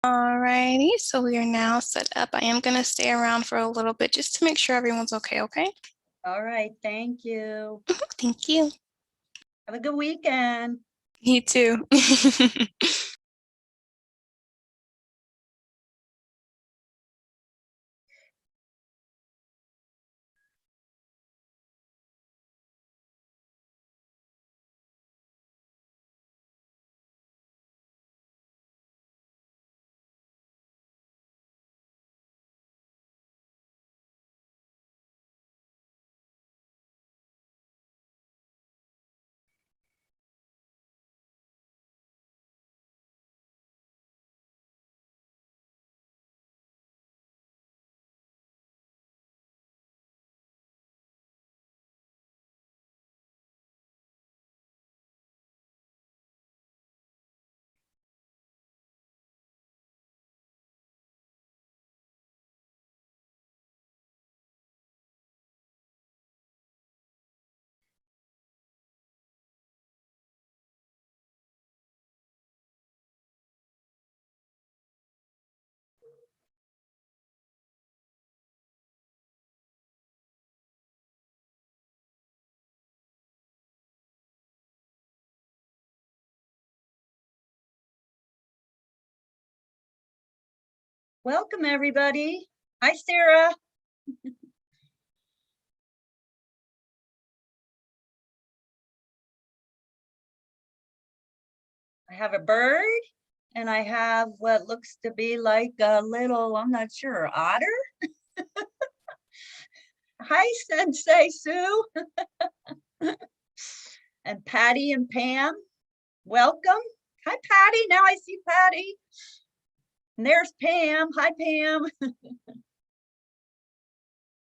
Alrighty, so we are now set up. I am going to stay around for a little bit just to make sure everyone's okay, okay? All right, thank you. Thank you. Have a good weekend. You too. Welcome, everybody. Hi, Sarah. I have a bird and I have what looks to be like a little, I'm not sure, otter. Hi, Sensei Sue. And Patty and Pam, welcome. Hi, Patty. Now I see Patty. And there's Pam. Hi, Pam.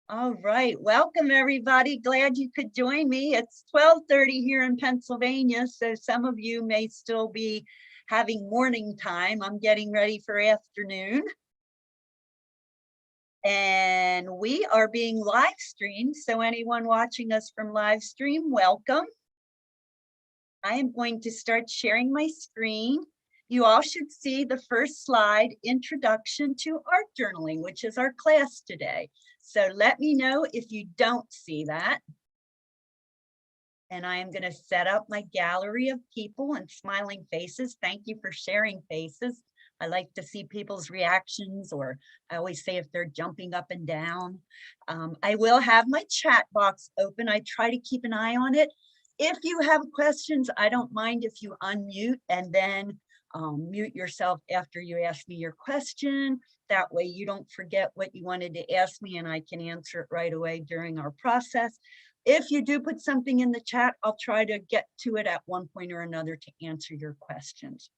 All right, welcome everybody. Glad you could join me. It's 12:30 here in Pennsylvania, so some of you may still be having morning time. I'm getting ready for afternoon. And we are being live streamed, so anyone watching us from live stream, welcome. I am going to start sharing my screen. You all should see the first slide, Introduction to Art Journaling, which is our class today. So let me know if you don't see that. And I am going to set up my gallery of people and smiling faces. Thank you for sharing faces. I like to see people's reactions, or I always say if they're jumping up and down. I will have my chat box open. I try to keep an eye on it. If you have questions, I don't mind if you unmute and then mute yourself after you ask me your question. That way you don't forget what you wanted to ask me and I can answer it right away during our process. If you do put something in the chat, I'll try to get to it at one point or another to answer your questions.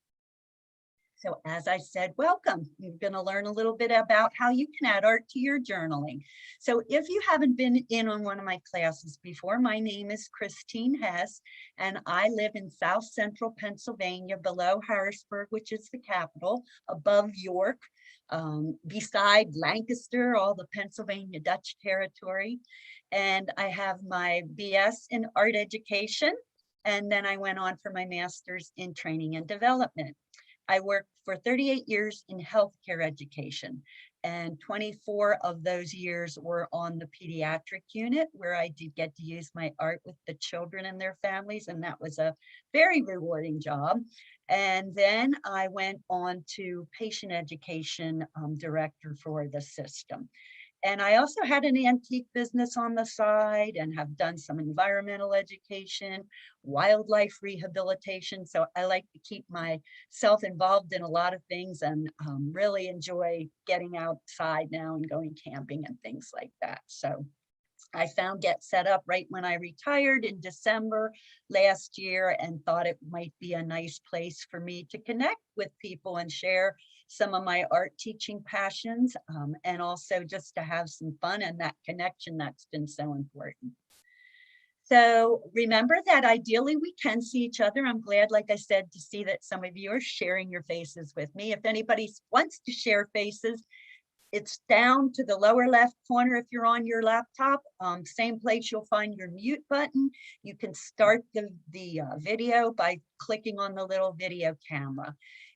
So as I said, welcome. You're going to learn a little bit about how you can add art to your journaling. So if you haven't been in on one of my classes before, my name is Christine Hess, and I live in South Central Pennsylvania, below Harrisburg, which is the capital, above York, beside Lancaster, all the Pennsylvania Dutch territory. And I have my BS in art education, and then I went on for my master's in training and development. I worked for 38 years in healthcare education, and 24 of those years were on the pediatric unit, where I did get to use my art with the children and their families, and that was a very rewarding job. And then I went on to patient education director for the system. And I also had an antique business on the side and have done some environmental education, wildlife rehabilitation. So I like to keep myself involved in a lot of things and really enjoy getting outside now and going camping and things like that. So I found Get Set Up right when I retired in December last year and thought it might be a nice place for me to connect with people and share some of my art teaching passions, and also just to have some fun and that connection that's been so important. So remember that ideally we can see each other. I'm glad, like I said, to see that some of you are sharing your faces with me. If anybody wants to share faces, it's down to the lower left corner if you're on your laptop. Same place you'll find your mute button. You can start the video by clicking on the little video camera.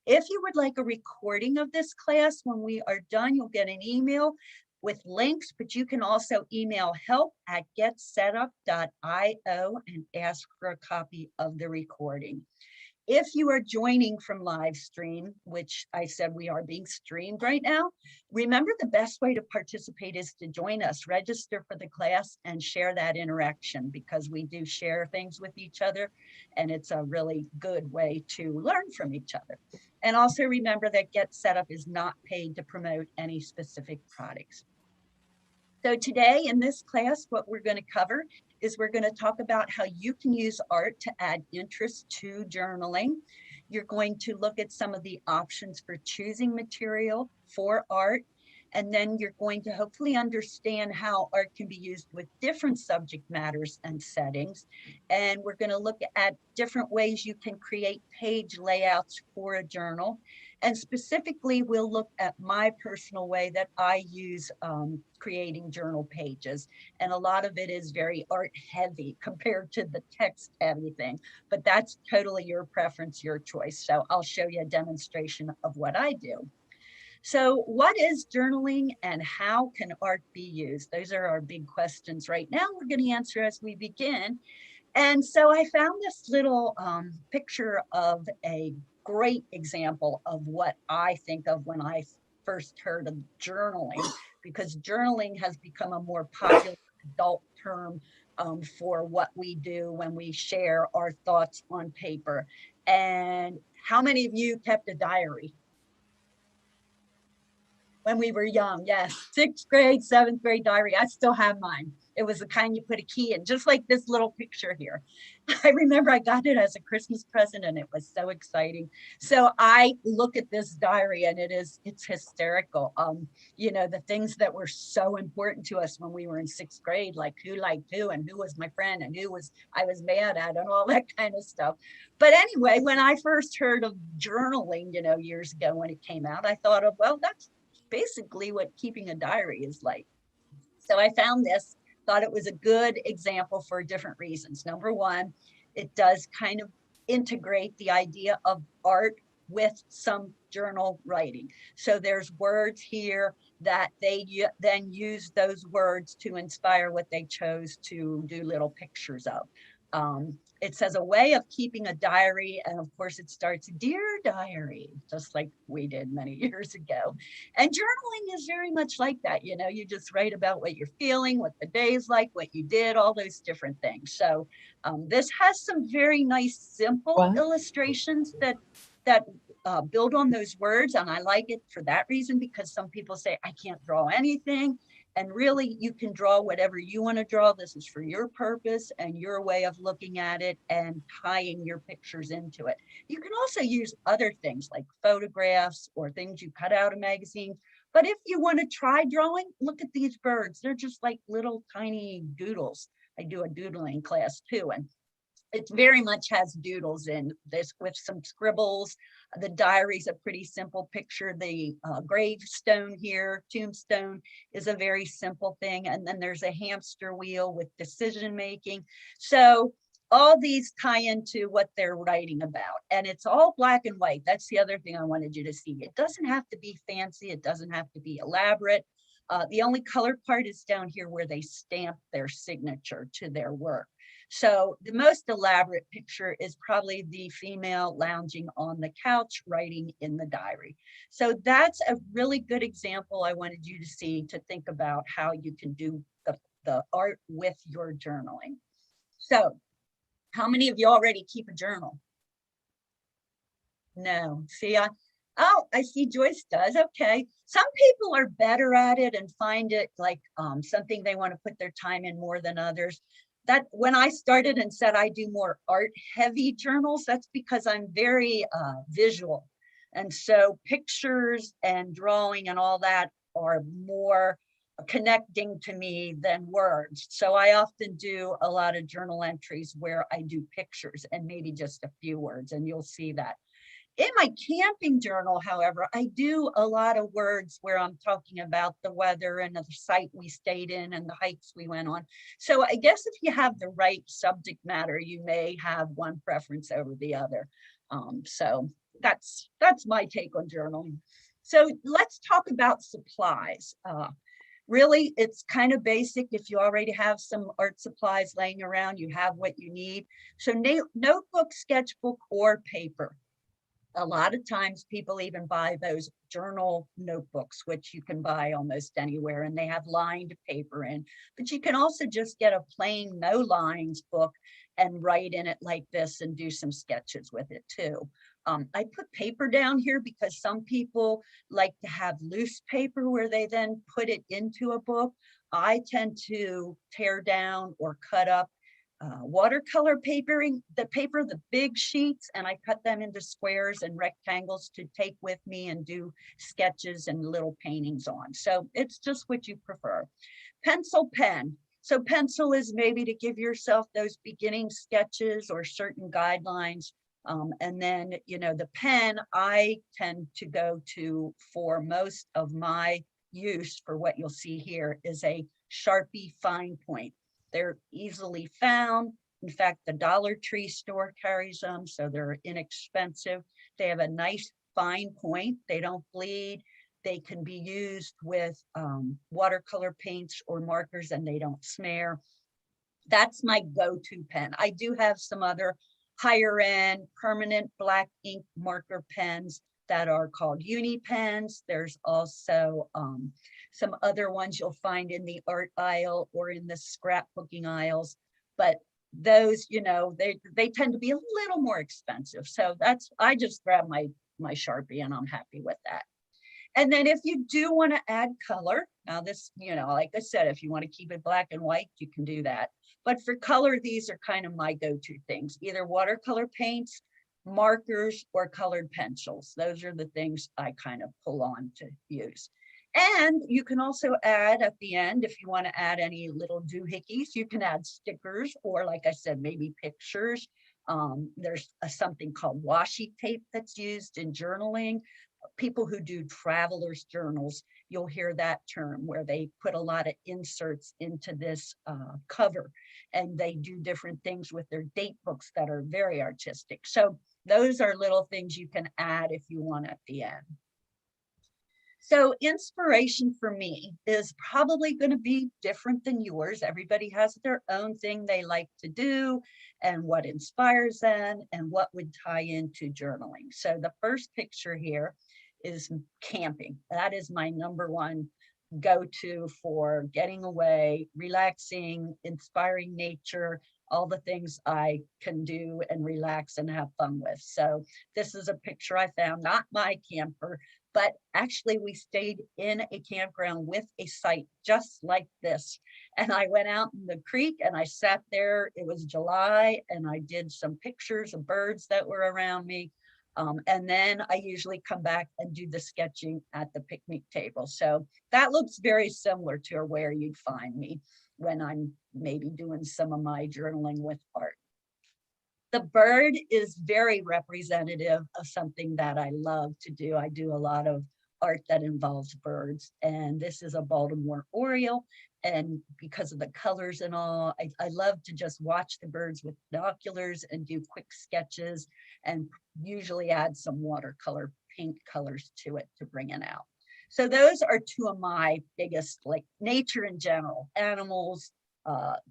If you would like a recording of this class, when we are done, you'll get an email with links, but you can also email help@getsetup.io and ask for a copy of the recording. If you are joining from live stream, which I said we are being streamed right now, remember the best way to participate is to join us, register for the class and share that interaction, because we do share things with each other and it's a really good way to learn from each other. And also remember that Get Set Up is not paid to promote any specific products. So today in this class, what we're going to cover is we're going to talk about how you can use art to add interest to journaling. You're going to look at some of the options for choosing material for art. And then you're going to hopefully understand how art can be used with different subject matters and settings. And we're going to look at different ways you can create page layouts for a journal. And specifically, we'll look at my personal way that I use creating journal pages. And a lot of it is very art heavy compared to the text heavy thing, but that's totally your preference, your choice. So I'll show you a demonstration of what I do. So what is journaling and how can art be used? Those are our big questions right now. We're going to answer as we begin. And so I found this little picture of a great example of what I think of when I first heard of journaling, because journaling has become a more popular adult term for what we do when we share our thoughts on paper. And how many of you kept a diary? When we were young, yes, 6th grade, 7th grade diary. I still have mine. It was the kind you put a key in, just like this little picture here. I remember I got it as a Christmas present and it was so exciting. So I look at this diary and it's hysterical. You know, the things that were so important to us when we were in 6th grade, like who liked who and who was my friend and who was I was mad at and all that kind of stuff. But anyway, when I first heard of journaling, you know, years ago when it came out, I thought of, well, that's basically what keeping a diary is like. So I found this, thought it was a good example for different reasons. Number one, it does kind of integrate the idea of art with some journal writing. So there's words here that they then use those words to inspire what they chose to do little pictures of. It says a way of keeping a diary, and of course it starts, Dear Diary, just like we did many years ago. And journaling is very much like that. You know, you just write about what you're feeling, what the day is like, what you did, all those different things. So this has some very nice, simple illustrations that build on those words. And I like it for that reason, because some people say, I can't draw anything. And really, you can draw whatever you want to draw. This is for your purpose and your way of looking at it and tying your pictures into it. You can also use other things like photographs or things you cut out of magazines. But if you want to try drawing, look at these birds. They're just like little tiny doodles. I do a doodling class too, and it very much has doodles in this with some scribbles. The diary's a pretty simple picture. The gravestone here, tombstone, is a very simple thing. And then there's a hamster wheel with decision making. So all these tie into what they're writing about. And it's all black and white. That's the other thing I wanted you to see. It doesn't have to be fancy. It doesn't have to be elaborate. The only color part is down here where they stamp their signature to their work. So the most elaborate picture is probably the female lounging on the couch writing in the diary. So that's a really good example I wanted you to see, to think about how you can do the art with your journaling. So how many of you already keep a journal? No, see, oh, I see Joyce does. Okay. Some people are better at it and find it like something they want to put their time in more than others. That when I started and said I do more art heavy journals, that's because I'm very visual. And so pictures and drawing and all that are more connecting to me than words. So I often do a lot of journal entries where I do pictures and maybe just a few words, and you'll see that. In my camping journal, however, I do a lot of words where I'm talking about the weather and the site we stayed in and the hikes we went on. So I guess if you have the right subject matter, you may have one preference over the other. So that's my take on journaling. So let's talk about supplies. Really, it's kind of basic. If you already have some art supplies laying around, you have what you need. So notebook, sketchbook, or paper. A lot of times people even buy those journal notebooks, which you can buy almost anywhere, and they have lined paper in, but you can also just get a plain no lines book and write in it like this and do some sketches with it too. I put paper down here because some people like to have loose paper where they then put it into a book. I tend to tear down or cut up watercolor papering, the big sheets, and I cut them into squares and rectangles to take with me and do sketches and little paintings on. So it's just what you prefer. Pencil, pen. So pencil is maybe to give yourself those beginning sketches or certain guidelines. And then, the pen I tend to go to for most of my use for what you'll see here is a Sharpie fine point. They're easily found. In fact, the Dollar Tree store carries them, so they're inexpensive. They have a nice fine point. They don't bleed. They can be used with watercolor paints or markers, and they don't smear. That's my go-to pen. I do have some other higher end permanent black ink marker pens that are called uni pens. There's also some other ones you'll find in the art aisle or in the scrapbooking aisles, but those, they tend to be a little more expensive. So I just grab my Sharpie and I'm happy with that. And then if you do want to add color, now this, like I said, if you want to keep it black and white, you can do that. But for color, these are kind of my go-to things, either watercolor paints, markers, or colored pencils. Those are the things I kind of pull on to use. And you can also add at the end, if you want to add any little doohickeys, you can add stickers, or like I said, maybe pictures. There's something called washi tape that's used in journaling. People who do travelers journals, you'll hear that term where they put a lot of inserts into this cover, and they do different things with their date books that are very artistic. So those are little things you can add if you want at the end. So inspiration for me is probably going to be different than yours. Everybody has their own thing they like to do and what inspires them and what would tie into journaling. So the first picture here is camping. That is my number one go-to for getting away, relaxing, inspiring nature, all the things I can do and relax and have fun with. So this is a picture I found, not my camper, but actually we stayed in a campground with a site just like this. And I went out in the creek and I sat there. It was July and I did some pictures of birds that were around me. And then I usually come back and do the sketching at the picnic table. So that looks very similar to where you'd find me when I'm maybe doing some of my journaling with art. The bird is very representative of something that I love to do. I do a lot of art that involves birds, and this is a Baltimore Oriole. And because of the colors and all, I love to just watch the birds with binoculars and do quick sketches and usually add some watercolor paint colors to it to bring it out. So those are two of my biggest, like nature in general, animals,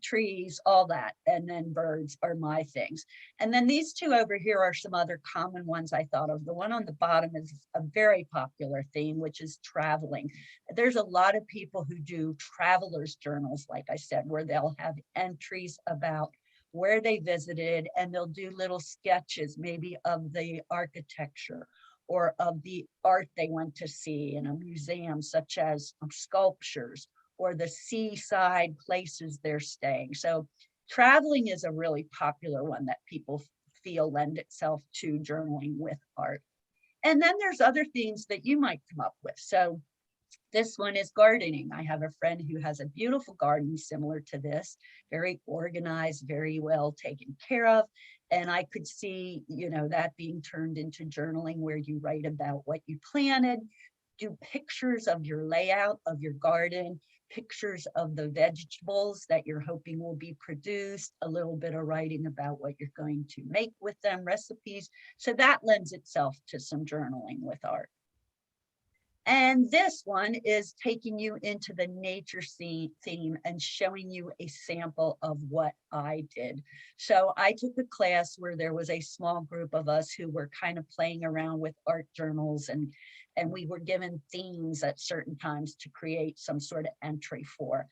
trees, all that, and then birds are my things. And then these two over here are some other common ones I thought of. The one on the bottom is a very popular theme, which is traveling. There's a lot of people who do travelers journals, like I said, where they'll have entries about where they visited, and they'll do little sketches maybe of the architecture or of the art they went to see in a museum, such as sculptures or the seaside places they're staying. So traveling is a really popular one that people feel lend itself to journaling with art. And then there's other themes that you might come up with. So this one is gardening. I have a friend who has a beautiful garden similar to this, very organized, very well taken care of. And I could see, that being turned into journaling where you write about what you planted, do pictures of your layout of your garden, pictures of the vegetables that you're hoping will be produced, a little bit of writing about what you're going to make with them, recipes. So that lends itself to some journaling with art. And this one is taking you into the nature theme and showing you a sample of what I did. So I took a class where there was a small group of us who were kind of playing around with art journals, and we were given themes at certain times to create some sort of entry for.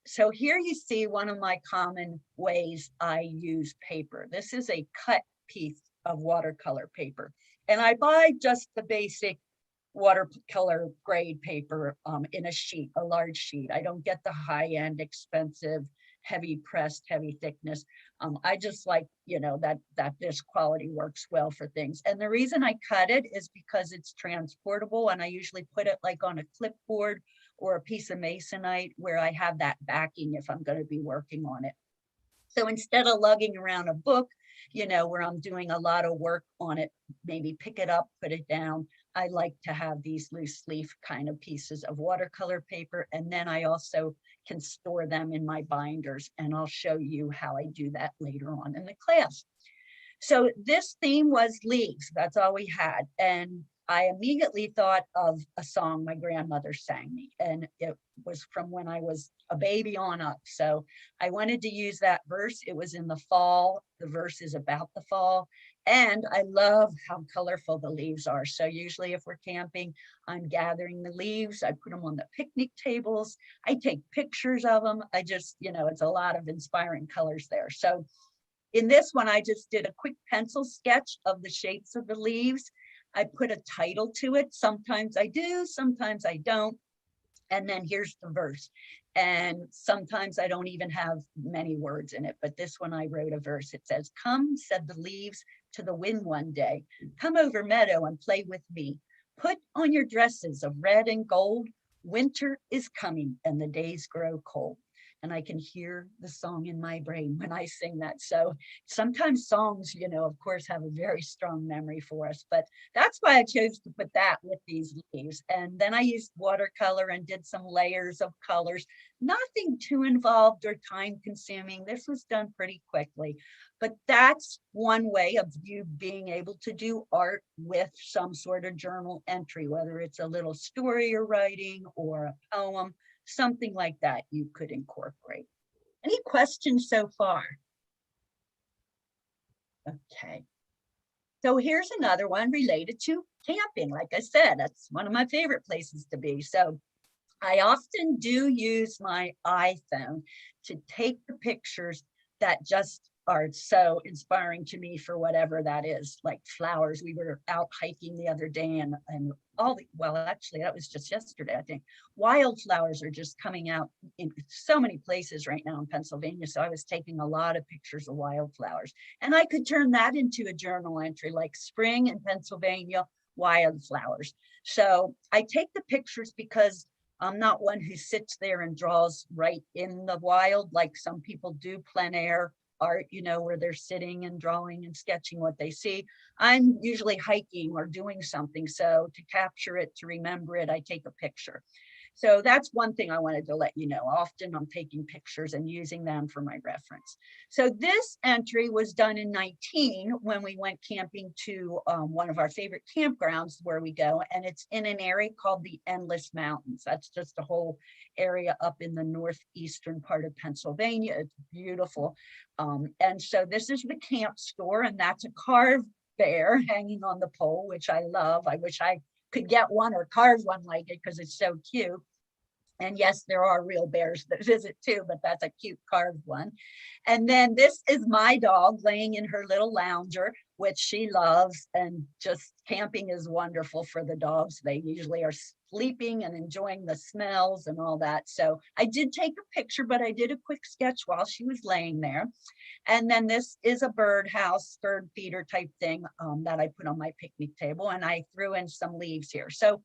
So here you see one of my common ways I use paper. This is a cut piece of watercolor paper, and I buy just the basic watercolor grade paper in a sheet, a large sheet. I don't get the high-end, expensive, heavy pressed, heavy thickness. I just like, that this quality works well for things. And the reason I cut it is because it's transportable, and I usually put it like on a clipboard or a piece of masonite where I have that backing if I'm going to be working on it. So instead of lugging around a book, where I'm doing a lot of work on it, maybe pick it up, put it down, I like to have these loose leaf kind of pieces of watercolor paper. And then I also can store them in my binders, and I'll show you how I do that later on in the class. So this theme was leaves. That's all we had. And I immediately thought of a song my grandmother sang me, and it was from when I was a baby on up. So I wanted to use that verse. It was in the fall. The verse is about the fall. And I love how colorful the leaves are. So usually if we're camping, I'm gathering the leaves. I put them on the picnic tables. I take pictures of them. I just, it's a lot of inspiring colors there. So in this one, I just did a quick pencil sketch of the shapes of the leaves. I put a title to it. Sometimes I do, sometimes I don't. And then here's the verse. And sometimes I don't even have many words in it, but this one I wrote a verse. It says, "Come," said the leaves to the wind one day, "come over meadow and play with me. Put on your dresses of red and gold. Winter is coming and the days grow cold." And I can hear the song in my brain when I sing that. So sometimes songs, of course, have a very strong memory for us, but that's why I chose to put that with these leaves. And then I used watercolor and did some layers of colors, nothing too involved or time consuming. This was done pretty quickly, but that's one way of you being able to do art with some sort of journal entry, whether it's a little story you're writing or a poem, something like that you could incorporate. Any questions so far? Okay. So here's another one related to camping. Like I said, that's one of my favorite places to be. So I often do use my iPhone to take the pictures that just are so inspiring to me for whatever that is, like flowers. We were out hiking the other day, and well, actually that was just yesterday, I think. Wildflowers are just coming out in so many places right now in Pennsylvania. So I was taking a lot of pictures of wildflowers, and I could turn that into a journal entry, like spring in Pennsylvania, wildflowers. So I take the pictures because I'm not one who sits there and draws right in the wild like some people do, plein air art, where they're sitting and drawing and sketching what they see. I'm usually hiking or doing something. So to capture it, to remember it, I take a picture. So that's one thing I wanted to let you know. Often I'm taking pictures and using them for my reference. So this entry was done in 19 when we went camping to one of our favorite campgrounds where we go, and it's in an area called the Endless Mountains. That's just a whole area up in the northeastern part of Pennsylvania. It's beautiful. And so this is the camp store, and that's a carved bear hanging on the pole, which I love. I wish I could get one or carve one like it because it's so cute. And yes, there are real bears that visit too, but that's a cute carved one. And then this is my dog laying in her little lounger, which she loves. And just camping is wonderful for the dogs. They usually are sleeping and enjoying the smells and all that. So I did take a picture, but I did a quick sketch while she was laying there. And then this is a birdhouse, bird feeder type thing that I put on my picnic table, and I threw in some leaves here. So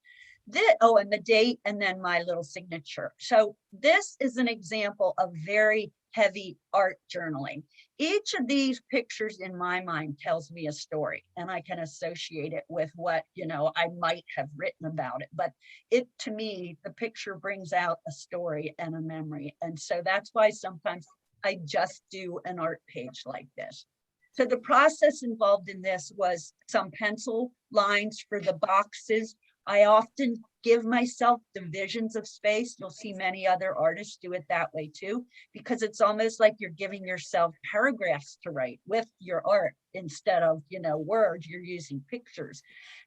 and the date, and then my little signature. So this is an example of very heavy art journaling. Each of these pictures in my mind tells me a story, and I can associate it with what, you know, I might have written about it. But it, to me, the picture brings out a story and a memory. And so that's why sometimes I just do an art page like this. So the process involved in this was some pencil lines for the boxes. I often give myself divisions of space. You'll see many other artists do it that way too, because it's almost like you're giving yourself paragraphs to write with your art instead of, you know, words. You're using pictures,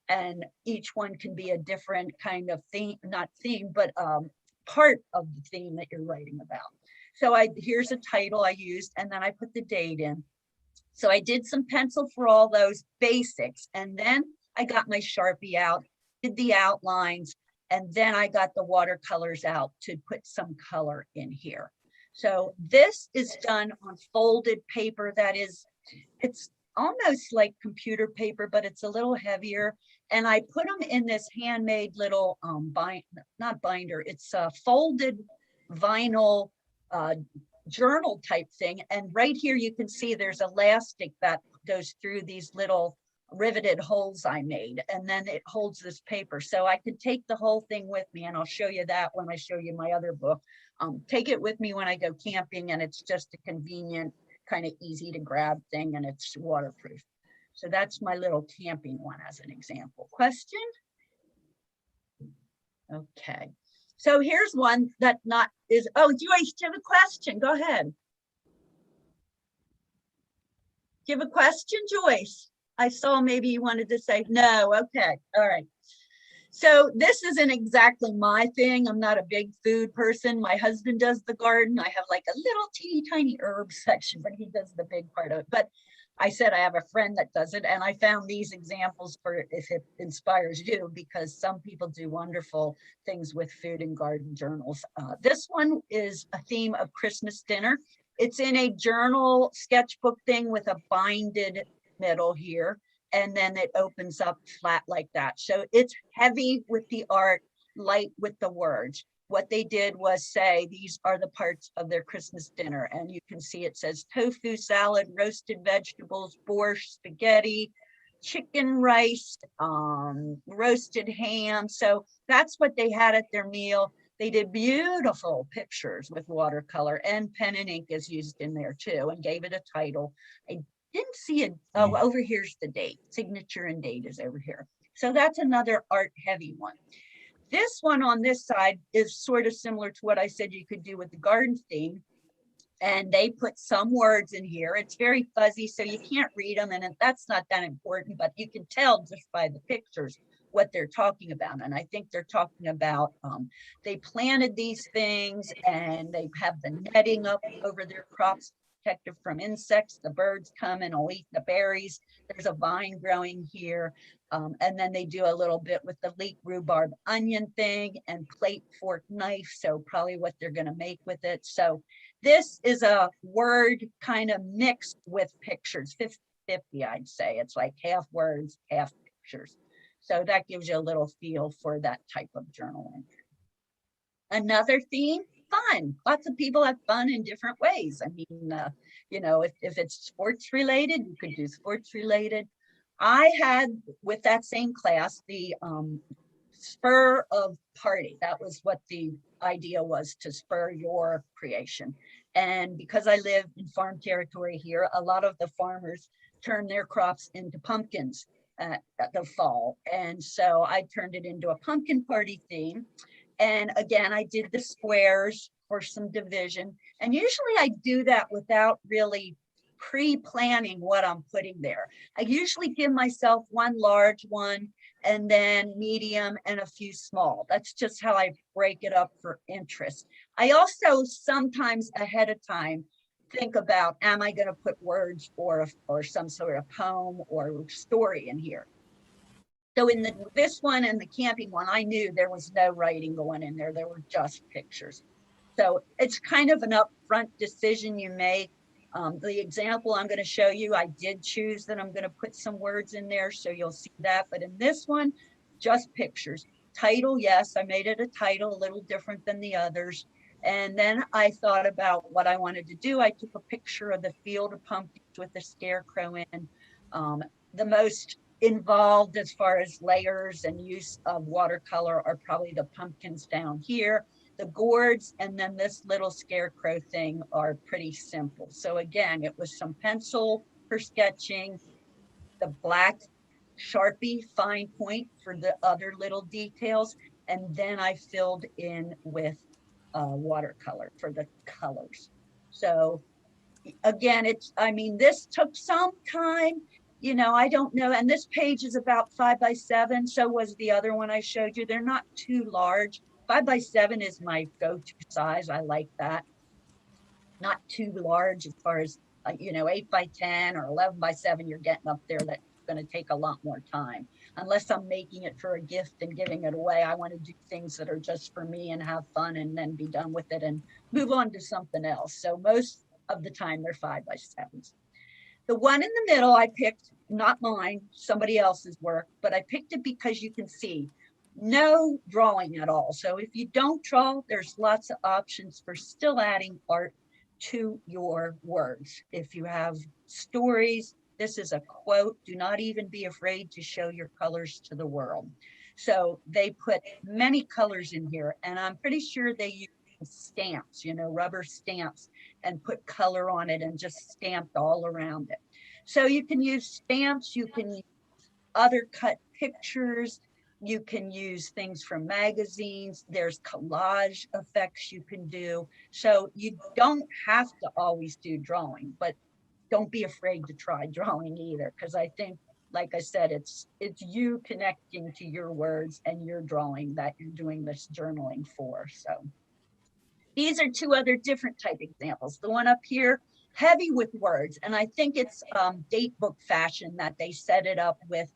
and each one can be a different kind of theme, not theme, but part of the theme that you're writing about. So here's a title I used, and then I put the date in. So I did some pencil for all those basics, and then I got my Sharpie out, did the outlines, and then I got the watercolors out to put some color in here. So this is done on folded paper. That is, it's almost like computer paper, but it's a little heavier. And I put them in this handmade little not binder, it's a folded vinyl journal type thing. And right here, you can see there's elastic that goes through these little riveted holes I made, and then it holds this paper. So I could take the whole thing with me, and I'll show you that when I show you my other book. Take it with me when I go camping, and it's just a convenient, kind of easy to grab thing, and it's waterproof. So that's my little camping one as an example. Question? Okay. So here's one that not is, oh, Joyce, do you have a question? Go ahead. Do you have a question, Joyce? I saw maybe you wanted to say no. Okay. All right. So this isn't exactly my thing. I'm not a big food person. My husband does the garden. I have like a little teeny tiny herb section, but he does the big part of it. But I said I have a friend that does it, and I found these examples for if it inspires you, because some people do wonderful things with food and garden journals. This one is a theme of Christmas dinner. It's in a journal sketchbook thing with a binded middle here, and then it opens up flat like that. So it's heavy with the art, light with the words. What they did was say these are the parts of their Christmas dinner, and you can see it says tofu salad, roasted vegetables, borscht, spaghetti, chicken rice, roasted ham. So that's what they had at their meal. They did beautiful pictures with watercolor, and pen and ink is used in there too, and gave it a title. I didn't see it. Oh, over here's the date. Signature and date is over here. So that's another art heavy one. This one on this side is sort of similar to what I said you could do with the garden theme. And they put some words in here. It's very fuzzy, so you can't read them, and that's not that important, but you can tell just by the pictures what they're talking about. And I think they're talking about they planted these things, and they have the netting up over their crops, protected from insects. The birds come and will eat the berries. There's a vine growing here. And then they do a little bit with the leek rhubarb onion thing and plate, fork, knife. So probably what they're going to make with it. So this is a word kind of mixed with pictures, 50-50, I'd say. It's like half words, half pictures. So that gives you a little feel for that type of journal entry. Another theme, fun. Lots of people have fun in different ways. I mean, you know, if it's sports related, you could do sports related. I had, with that same class, the spur of party. That was what the idea was, to spur your creation. And because I live in farm territory here, a lot of the farmers turn their crops into pumpkins at the fall. And so I turned it into a pumpkin party theme. And again, I did the squares for some division. And usually I do that without really pre-planning what I'm putting there. I usually give myself one large one, and then medium, and a few small. That's just how I break it up for interest. I also sometimes ahead of time think about, am I going to put words or some sort of poem or story in here? So in this one and the camping one, I knew there was no writing going in there. There were just pictures. So it's kind of an upfront decision you make. The example I'm going to show you, I did choose that I'm going to put some words in there, so you'll see that. But in this one, just pictures. Title, yes, I made it a title, a little different than the others. And then I thought about what I wanted to do. I took a picture of the field of pumpkins with the scarecrow in. The most involved as far as layers and use of watercolor are probably the pumpkins down here. The gourds and then this little scarecrow thing are pretty simple. So again, it was some pencil for sketching, the black Sharpie fine point for the other little details. And then I filled in with watercolor for the colors. So again, I mean, this took some time, I don't know. And this page is about 5x7. So was the other one I showed you. They're not too large. 5x7 is my go-to size. I like that. Not too large as far as, 8x10 or 11x7, you're getting up there. That's going to take a lot more time. Unless I'm making it for a gift and giving it away, I want to do things that are just for me and have fun and then be done with it and move on to something else. So most of the time they're 5x7s. The one in the middle I picked, not mine, somebody else's work, but I picked it because you can see no drawing at all. So if you don't draw, there's lots of options for still adding art to your words. If you have stories, this is a quote, do not even be afraid to show your colors to the world. So they put many colors in here, and I'm pretty sure they use stamps, rubber stamps, and put color on it and just stamped all around it. So you can use stamps, you can use other cut pictures, you can use things from magazines, there's collage effects you can do. So you don't have to always do drawing, but don't be afraid to try drawing either, because I think, like I said, it's you connecting to your words and your drawing that you're doing this journaling for. So these are two other different type examples. The one up here, heavy with words, and I think it's date book fashion that they set it up with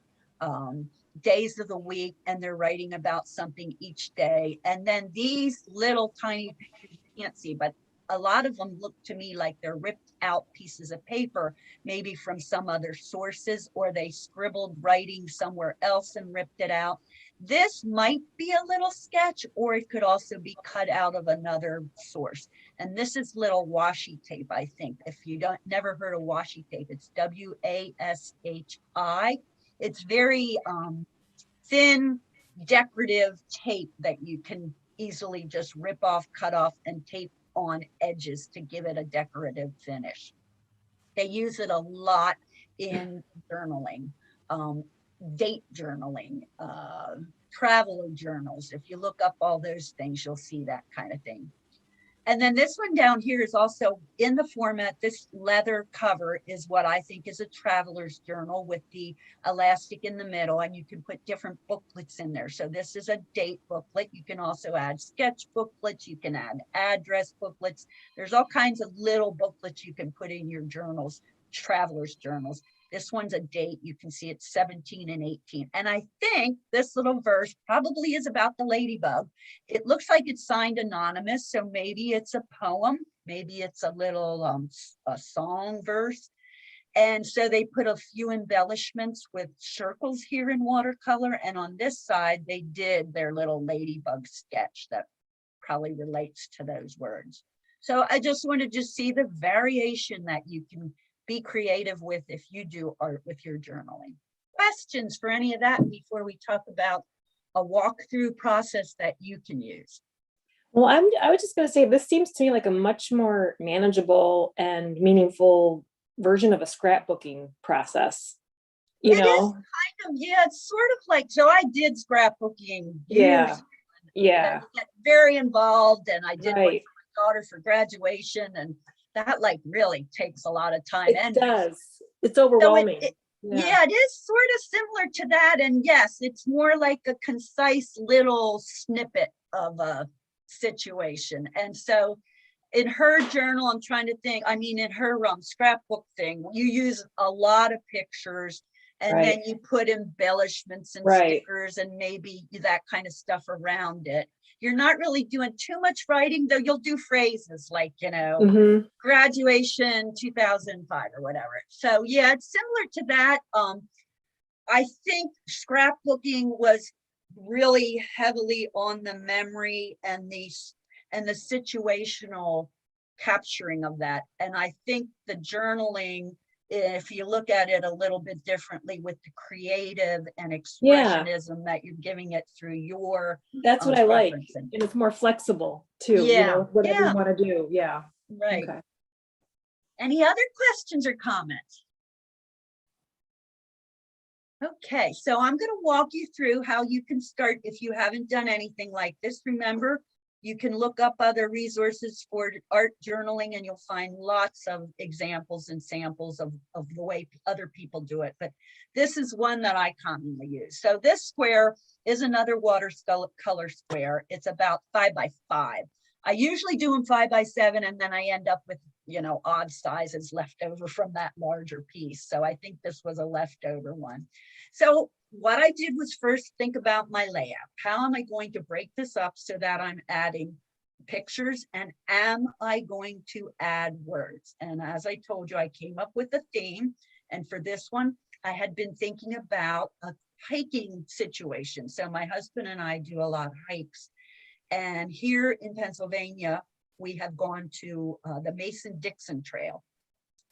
days of the week, and they're writing about something each day. And then these little tiny pictures you can't see, but a lot of them look to me like they're ripped out pieces of paper, maybe from some other sources, or they scribbled writing somewhere else and ripped it out. This might be a little sketch, or it could also be cut out of another source. And this is little washi tape, I think. If you don't never heard of washi tape, it's WASHI. It's very thin, decorative tape that you can easily just rip off, cut off, and tape on edges to give it a decorative finish. They use it a lot in journaling. Date journaling, traveler journals. If you look up all those things, you'll see that kind of thing. And then this one down here is also in the format. This leather cover is what I think is a traveler's journal with the elastic in the middle, and you can put different booklets in there. So this is a date booklet. You can also add sketch booklets. You can add address booklets. There's all kinds of little booklets you can put in your journals, traveler's journals. This one's a date. You can see it's 17 and 18. And I think this little verse probably is about the ladybug. It looks like it's signed anonymous. So maybe it's a poem. Maybe it's a little a song verse. And so they put a few embellishments with circles here in watercolor. And on this side, they did their little ladybug sketch that probably relates to those words. So I just wanted to see the variation that you can be creative with if you do art with your journaling. Questions for any of that before we talk about a walkthrough process that you can use? Well, I was just going to say, this seems to me like a much more manageable and meaningful version of a scrapbooking process. You It know? is kind of, yeah, it's sort of like, so I did scrapbooking Yeah. years. Yeah. Get very involved, and I did one Right. for my daughter for graduation, and that like really takes a lot of time. It And does. It's so overwhelming. yeah, it is sort of similar to that. And yes, it's more like a concise little snippet of a situation. And so in her journal, I'm trying to think, I mean, in her scrapbook thing, you use a lot of pictures, and then Right. you put embellishments and Right. stickers and maybe that kind of stuff around it. You're not really doing too much writing, though. You'll do phrases like, Mhm. graduation 2005 or whatever. So yeah, it's similar to that. I think scrapbooking was really heavily on the memory and the and the situational capturing of that. And I think the journaling, if you look at it a little bit differently with the creative and expressionism that you're giving it through your That's what I like. preferencing. And it's more flexible too, you Yeah, know, whatever yeah. you want to do. Yeah. Right. Okay. Any other questions or comments? Okay, so I'm going to walk you through how you can start if you haven't done anything like this. Remember, you can look up other resources for art journaling and you'll find lots of examples and samples of the way other people do it. But this is one that I commonly use. So this square is another watercolor square. It's about 5 by 5. I usually do them 5 by 7 and then I end up with, you know, odd sizes left over from that larger piece. So I think this was a leftover one. So what I did was first think about my layout. How am I going to break this up so that I'm adding pictures, and am I going to add words? And as I told you, I came up with a theme. And for this one, I had been thinking about a hiking situation. So my husband and I do a lot of hikes. And here in Pennsylvania, we have gone to the Mason-Dixon Trail.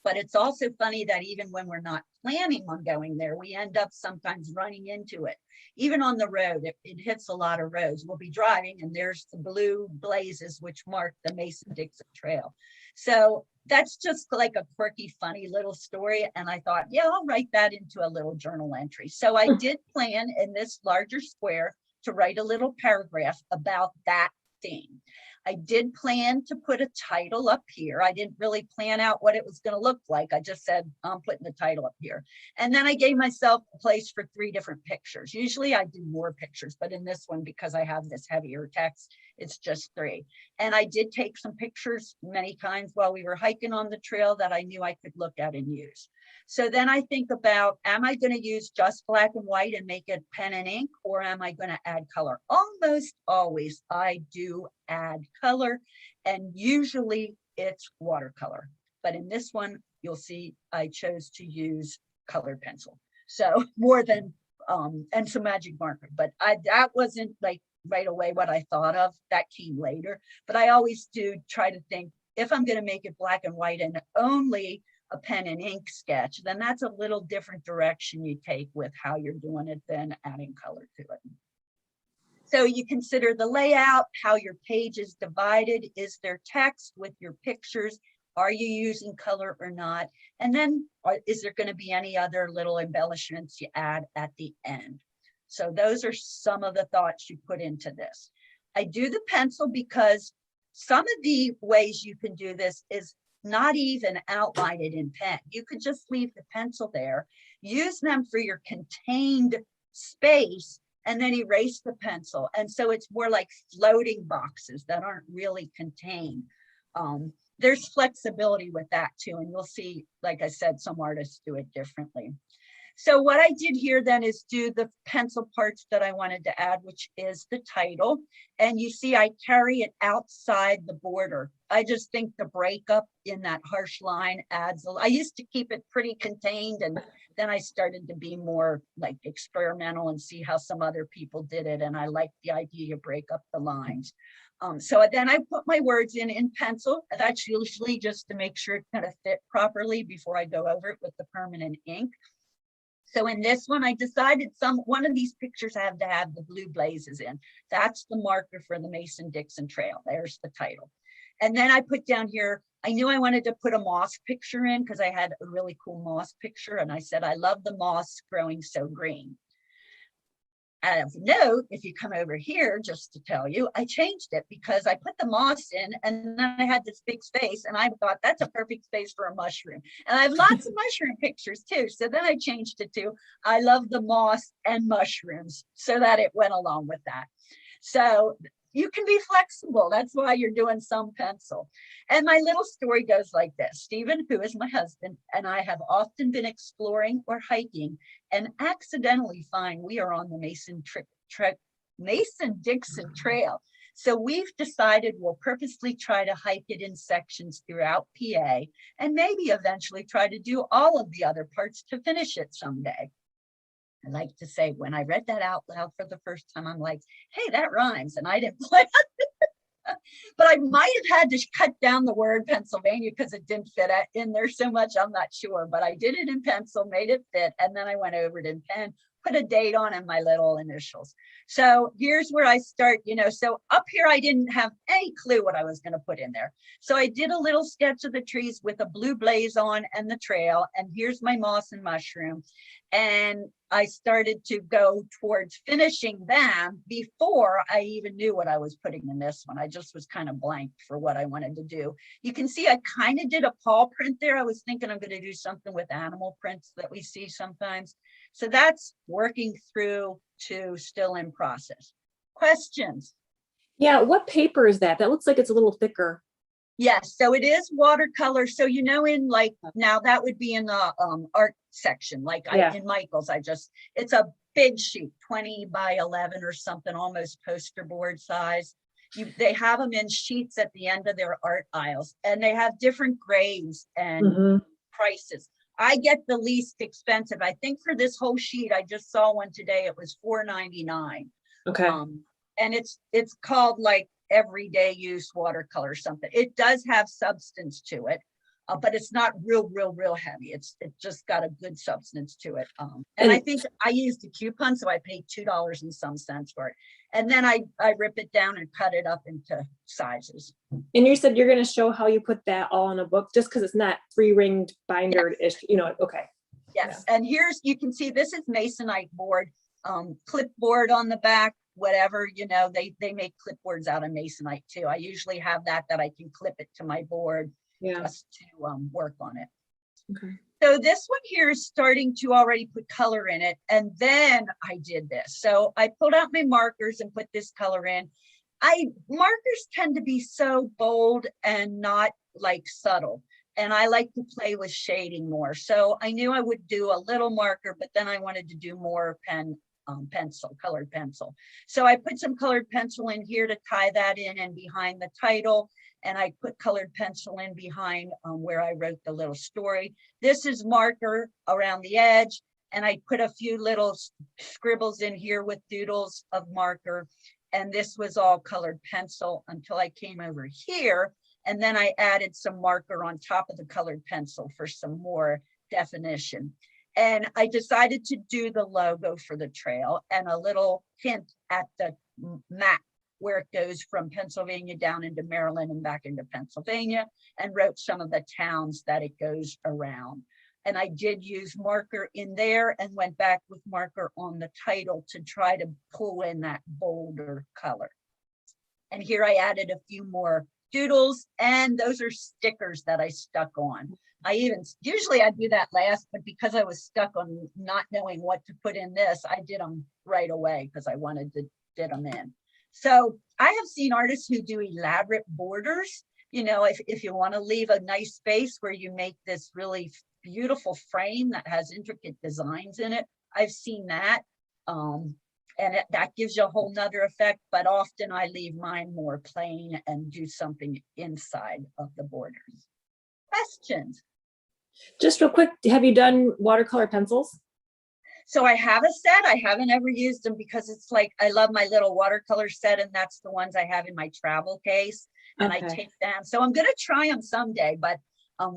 But it's also funny that even when we're not planning on going there, we end up sometimes running into it. Even on the road, it hits a lot of roads. We'll be driving and there's the blue blazes, which mark the Mason-Dixon Trail. So that's just like a quirky, funny little story. And I thought, yeah, I'll write that into a little journal entry. So I did plan in this larger square to write a little paragraph about that theme. I did plan to put a title up here. I didn't really plan out what it was going to look like. I just said, I'm putting the title up here. And then I gave myself a place for 3 different pictures. Usually I do more pictures, but in this one, because I have this heavier text, it's just 3. And I did take some pictures many times while we were hiking on the trail that I knew I could look at and use. So then I think about, am I going to use just black and white and make it pen and ink, or am I going to add color? Almost always I do add color, and usually it's watercolor. But in this one, you'll see I chose to use colored pencil. So more than, and some magic marker, but that wasn't like right away what I thought of. That came later. But I always do try to think, if I'm going to make it black and white and only a pen and ink sketch, then that's a little different direction you take with how you're doing it than adding color to it. So you consider the layout, how your page is divided. Is there text with your pictures? Are you using color or not? And then is there going to be any other little embellishments you add at the end? So those are some of the thoughts you put into this. I do the pencil because some of the ways you can do this is not even outline it in pen. You could just leave the pencil there, use them for your contained space, and then erase the pencil. And so it's more like floating boxes that aren't really contained. There's flexibility with that too. And you'll see, like I said, some artists do it differently. So what I did here then is do the pencil parts that I wanted to add, which is the title. And you see, I carry it outside the border. I just think the breakup in that harsh line adds, I used to keep it pretty contained, and then I started to be more like experimental and see how some other people did it. And I like the idea to break up the lines. So then I put my words in pencil. That's usually just to make sure it's going to fit properly before I go over it with the permanent ink. So in this one, I decided one of these pictures have to have the blue blazes in. That's the marker for the Mason-Dixon Trail. There's the title. And then I put down here, I knew I wanted to put a moss picture in because I had a really cool moss picture. And I said, I love the moss growing so green. Of note, if you come over here, just to tell you, I changed it because I put the moss in and then I had this big space and I thought that's a perfect space for a mushroom. And I have lots of mushroom pictures too. So then I changed it to, I love the moss and mushrooms, so that it went along with that. So you can be flexible. That's why you're doing some pencil. And my little story goes like this. Stephen, who is my husband, and I have often been exploring or hiking and accidentally find we are on the Mason-Dixon Trail. So we've decided we'll purposely try to hike it in sections throughout PA and maybe eventually try to do all of the other parts to finish it someday. I like to say, when I read that out loud for the first time, I'm like, hey, that rhymes. And I didn't plan it. But I might have had to cut down the word Pennsylvania because it didn't fit in there so much. I'm not sure, but I did it in pencil, made it fit. And then I went over it in pen, put a date on and my little initials. So here's where I start, so up here, I didn't have any clue what I was going to put in there. So I did a little sketch of the trees with a blue blaze on and the trail. And here's my moss and mushroom. And I started to go towards finishing them before I even knew what I was putting in this one. I just was kind of blank for what I wanted to do. You can see I kind of did a paw print there. I was thinking I'm going to do something with animal prints that we see sometimes. So that's working through to still in process. Questions? Yeah, what paper is that? That looks like it's a little thicker. Yes, so it is watercolor. So, in like, now that would be in the art section, like in Michael's, it's a big sheet, 20 by 11 or something, almost poster board size. They have them in sheets at the end of their art aisles, and they have different grades and prices. I get the least expensive. I think for this whole sheet, I just saw one today, it was $4.99. Okay. And it's called like everyday use watercolor or something. It does have substance to it, but it's not real heavy. It just got a good substance to it. And I think I used a coupon, so I paid $2 and some cents for it. And then I rip it down and cut it up into sizes. And you said you're going to show how you put that all in a book, just because it's not 3-ringed binder-ish, okay. Yes, yeah. And you can see this is masonite board, clipboard on the back, whatever, they make clipboards out of masonite too. I usually have that I can clip it to my board just to work on it. Okay. So this one here is starting to already put color in it. And then I did this. So I pulled out my markers and put this color in. Markers tend to be so bold and not like subtle. And I like to play with shading more. So I knew I would do a little marker, but then I wanted to do more colored pencil. So I put some colored pencil in here to tie that in and behind the title. And I put colored pencil in behind where I wrote the little story. This is marker around the edge. And I put a few little scribbles in here with doodles of marker. And this was all colored pencil until I came over here. And then I added some marker on top of the colored pencil for some more definition. And I decided to do the logo for the trail and a little hint at the map where it goes from Pennsylvania down into Maryland and back into Pennsylvania, and wrote some of the towns that it goes around. And I did use marker in there and went back with marker on the title to try to pull in that bolder color. And here I added a few more doodles, and those are stickers that I stuck on. Usually I do that last, but because I was stuck on not knowing what to put in this, I did them right away because I wanted to get them in. So I have seen artists who do elaborate borders. If you want to leave a nice space where you make this really beautiful frame that has intricate designs in it, I've seen that. That gives you a whole nother effect, but often I leave mine more plain and do something inside of the borders. Questions? Just real quick, have you done watercolor pencils? So I have a set. I haven't ever used them because it's like, I love my little watercolor set, and that's the ones I have in my travel case. And I take them. So I'm going to try them someday. But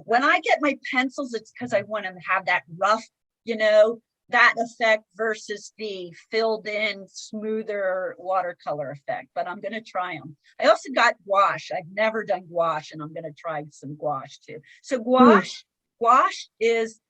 when I get my pencils, it's because I want to have that rough, that effect versus the filled in, smoother watercolor effect. But I'm going to try them. I also got gouache. I've never done gouache, and I'm going to try some gouache too. So gouache is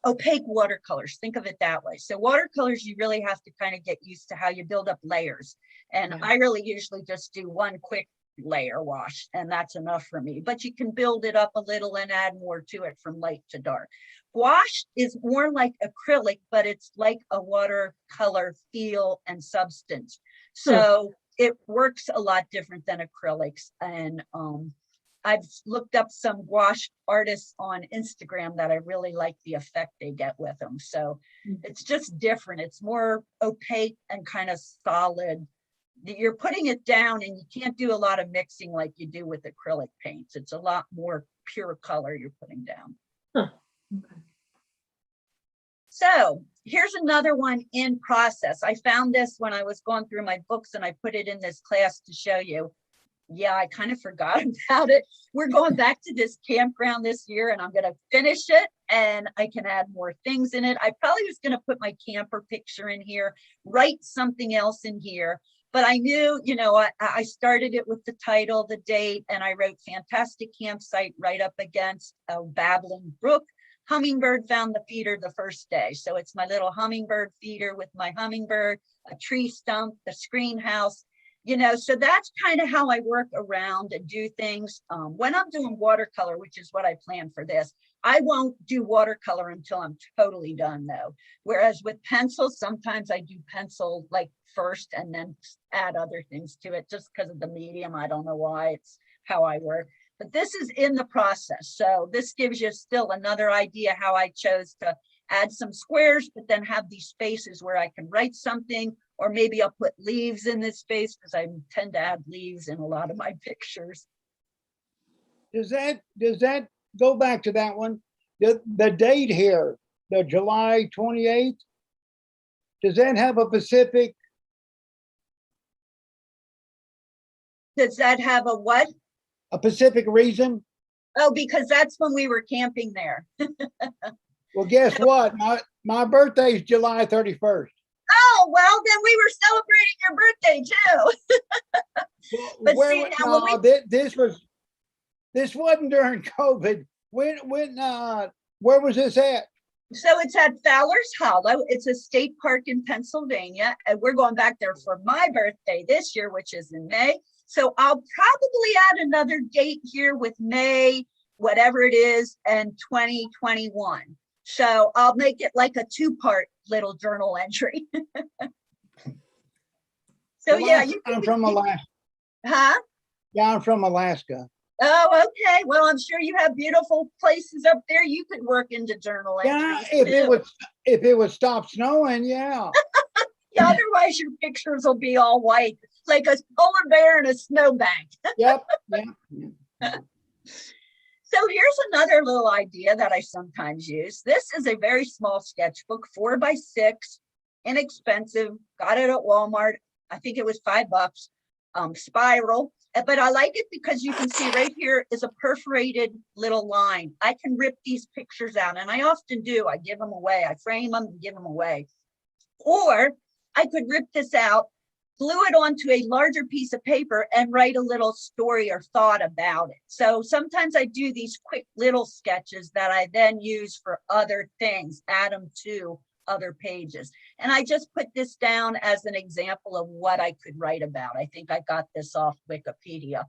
opaque watercolors. Think of it that way. So watercolors, you really have to kind of get used to how you build up layers. And I really usually just do one quick layer wash, and that's enough for me. But you can build it up a little and add more to it from light to dark. Gouache is more like acrylic, but it's like a watercolor feel and substance. So it works a lot different than acrylics. And I've looked up some gouache artists on Instagram that I really like the effect they get with them. So it's just different. It's more opaque and kind of solid. You're putting it down, and you can't do a lot of mixing like you do with acrylic paints. It's a lot more pure color you're putting down. Okay. So here's another one in process. I found this when I was going through my books, and I put it in this class to show you. Yeah, I kind of forgot about it. We're going back to this campground this year and I'm going to finish it and I can add more things in it. I probably was going to put my camper picture in here, write something else in here, but I knew, you know, I started it with the title, the date, and I wrote fantastic campsite right up against a babbling brook. Hummingbird found the feeder the first day. So it's my little hummingbird feeder with my hummingbird, a tree stump, the screen house. You know, so that's kind of how I work around and do things. When I'm doing watercolor, which is what I plan for this, I won't do watercolor until I'm totally done though. Whereas with pencil, sometimes I do pencil like first and then add other things to it just because of the medium. I don't know why, it's how I work. But this is in the process. So this gives you still another idea how I chose to add some squares, but then have these spaces where I can write something, or maybe I'll put leaves in this space because I tend to add leaves in a lot of my pictures. Does that go back to that one? The date here, the July 28th, does that have a specific? Does that have a what? A specific reason? Oh, because that's when we were camping there. Well, guess what? My birthday is July 31st. Oh, well, then we were celebrating your birthday too. But Where, see, now no, this wasn't during COVID. Where was this at? So it's at Fowler's Hollow. It's a state park in Pennsylvania. And we're going back there for my birthday this year, which is in May. So I'll probably add another date here with May, whatever it is, and 2021. So I'll make it like a 2-part little journal entry. So yeah, I'm from Alaska. Huh? Yeah, I'm from Alaska. Oh, okay. Well, I'm sure you have beautiful places up there. You could work into journal Yeah, entries. if it would stop snowing, yeah. Yeah, otherwise your pictures will be all white, like a polar bear in a snowbank. Yep. So here's another little idea that I sometimes use. This is a very small sketchbook, 4x6, inexpensive. Got it at Walmart. I think it was $5. Spiral. But I like it because you can see right here is a perforated little line. I can rip these pictures out, and I often do. I give them away. I frame them and give them away. Or I could rip this out, glue it onto a larger piece of paper and write a little story or thought about it. So sometimes I do these quick little sketches that I then use for other things, add them to other pages. And I just put this down as an example of what I could write about. I think I got this off Wikipedia.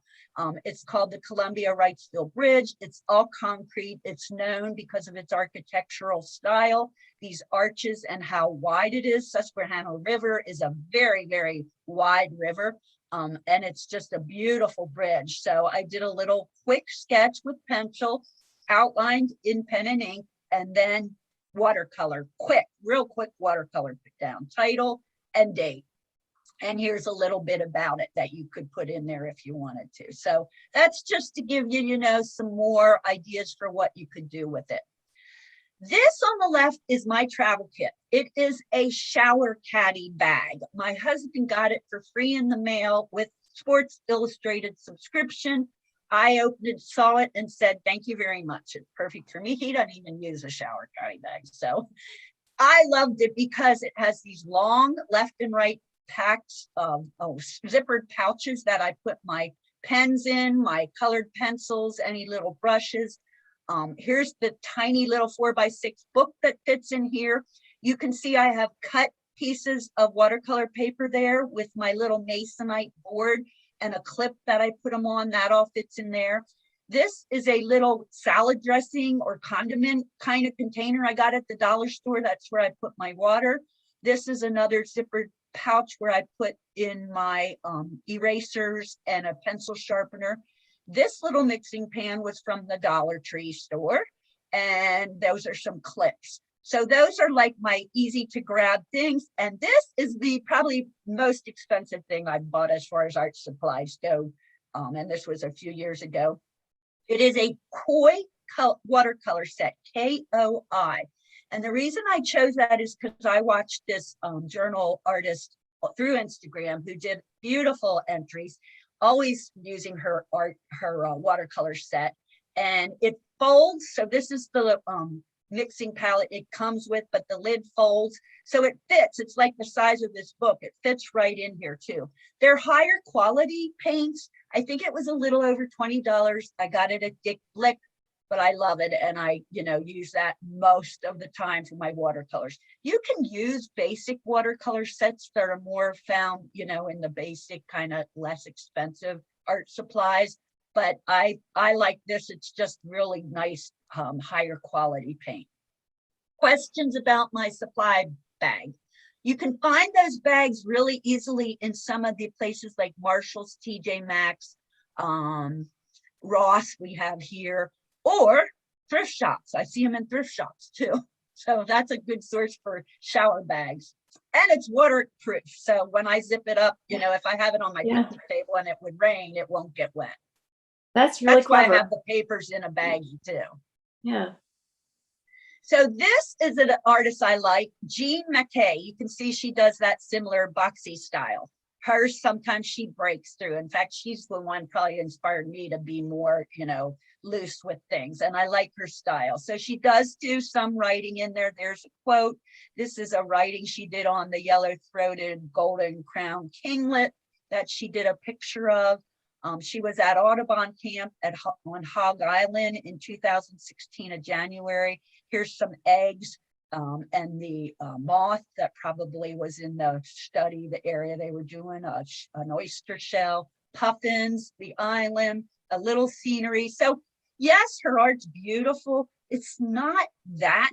It's called the Columbia Wrightsville Bridge. It's all concrete. It's known because of its architectural style, these arches and how wide it is. Susquehanna River is a very, very wide river. And it's just a beautiful bridge. So I did a little quick sketch with pencil, outlined in pen and ink, and then watercolor, real quick watercolor, put down title and date. And here's a little bit about it that you could put in there if you wanted to. So that's just to give you, some more ideas for what you could do with it. This on the left is my travel kit. It is a shower caddy bag. My husband got it for free in the mail with Sports Illustrated subscription. I opened it, saw it, and said, thank you very much. It's perfect for me. He doesn't even use a shower caddy bag. So I loved it because it has these long left and right packs of zippered pouches that I put my pens in, my colored pencils, any little brushes. Here's the tiny little 4x6 book that fits in here. You can see I have cut pieces of watercolor paper there with my little masonite board and a clip that I put them on. That all fits in there. This is a little salad dressing or condiment kind of container I got at the dollar store. That's where I put my water. This is another zippered pouch where I put in my erasers and a pencil sharpener. This little mixing pan was from the Dollar Tree store, and those are some clips. So those are like my easy to grab things. And this is the probably most expensive thing I've bought as far as art supplies go. And this was a few years ago. It is a koi watercolor set, K-O-I. And the reason I chose that is because I watched this journal artist through Instagram who did beautiful entries. always using her watercolor set, and it folds. So this is the mixing palette it comes with, but the lid folds. So it fits. It's like the size of this book. It fits right in here too. They're higher quality paints. I think it was a little over $20. I got it at Dick Blick, but I love it. And I, use that most of the time for my watercolors. You can use basic watercolor sets that are more found, in the basic kind of less expensive art supplies. But I like this. It's just really nice, higher quality paint. Questions about my supply bag. You can find those bags really easily in some of the places like Marshall's, TJ Maxx, Ross we have here, or thrift shops. I see them in thrift shops too. So that's a good source for shower bags. And it's waterproof. So when I zip it up, if I have it on my picnic table and it would rain, it won't get wet. That's really That's clever. why I have the papers in a baggie too. Yeah. So this is an artist I like, Jean McKay. You can see she does that similar boxy style. Hers, sometimes she breaks through. In fact, she's the one probably inspired me to be more, loose with things. And I like her style. So she does do some writing in there. There's a quote. This is a writing she did on the yellow-throated golden crown kinglet that she did a picture of. She was at Audubon Camp on Hog Island in 2016 of January. Here's some eggs and the moth that probably was in the study, the area they were doing, an oyster shell, puffins, the island, a little scenery. So yes, her art's beautiful. It's not that,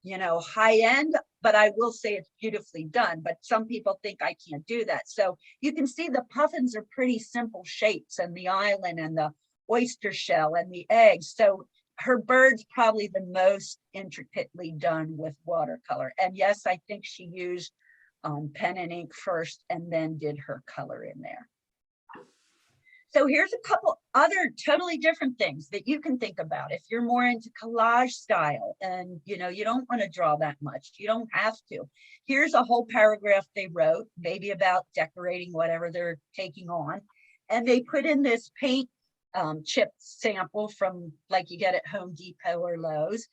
high end, but I will say it's beautifully done. But some people think I can't do that. So you can see the puffins are pretty simple shapes, and the island and the oyster shell and the eggs. So her bird's probably the most intricately done with watercolor. And yes, I think she used pen and ink first and then did her color in there. So here's a couple other totally different things that you can think about if you're more into collage style and you don't want to draw that much. You don't have to. Here's a whole paragraph they wrote, maybe about decorating whatever they're taking on. And they put in this paint chip sample from like you get at Home Depot or Lowe's.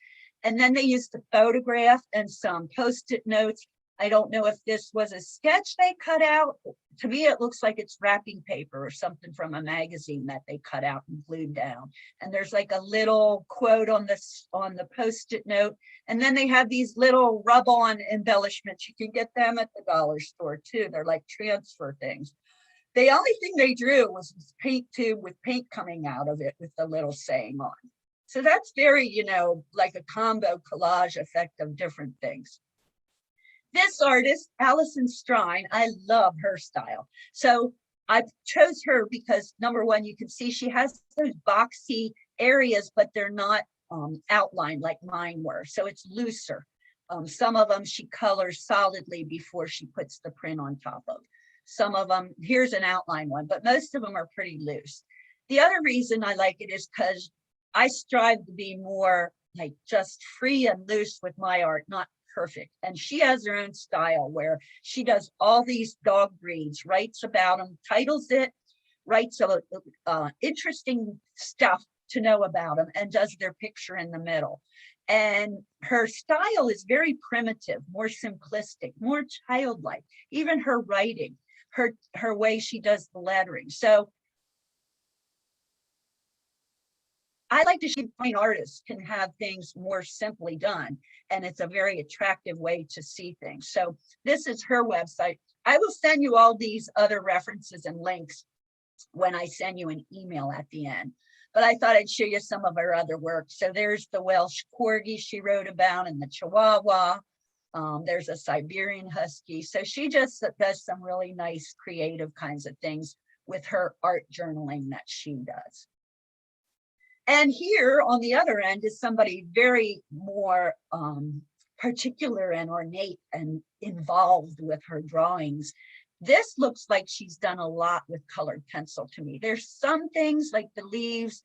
And then they used a photograph and some Post-it notes. I don't know if this was a sketch they cut out. To me, it looks like it's wrapping paper or something from a magazine that they cut out and glued down. And there's like a little quote on the Post-it note. And then they have these little rub-on embellishments. You can get them at the dollar store too. They're like transfer things. The only thing they drew was this paint tube with paint coming out of it with the little saying on. So that's very, like a combo collage effect of different things. This artist, Allison Strine, I love her style. So I chose her because number one, you can see she has those boxy areas, but they're not outlined like mine were. So it's looser. Some of them she colors solidly before she puts the print on top of. Some of them, here's an outline one, but most of them are pretty loose. The other reason I like it is because I strive to be more like just free and loose with my art, not perfect. And she has her own style where she does all these dog breeds, writes about them, titles it, writes interesting stuff to know about them, and does their picture in the middle. And her style is very primitive, more simplistic, more childlike. Even her writing, her way she does the lettering. So I like to see fine artists can have things more simply done, and it's a very attractive way to see things. So this is her website. I will send you all these other references and links when I send you an email at the end. But I thought I'd show you some of her other work. So there's the Welsh Corgi she wrote about and the Chihuahua. There's a Siberian Husky. So she just does some really nice creative kinds of things with her art journaling that she does. And here on the other end is somebody very more particular and ornate and involved with her drawings. This looks like she's done a lot with colored pencil to me. There's some things like the leaves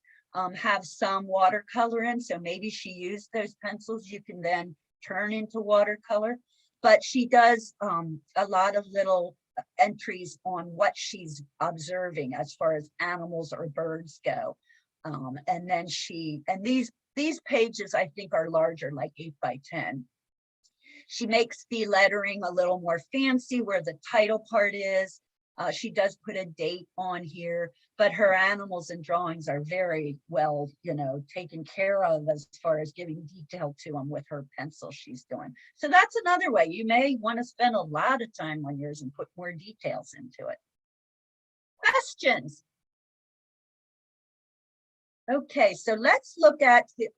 have some watercolor in, so maybe she used those pencils you can then turn into watercolor. But she does a lot of little entries on what she's observing as far as animals or birds go. And then these pages I think are larger, like 8 by 10. She makes the lettering a little more fancy where the title part is. She does put a date on here, but her animals and drawings are very well, taken care of as far as giving detail to them with her pencil she's doing. So that's another way. You may want to spend a lot of time on yours and put more details into it. Questions? Okay, so let's look at the,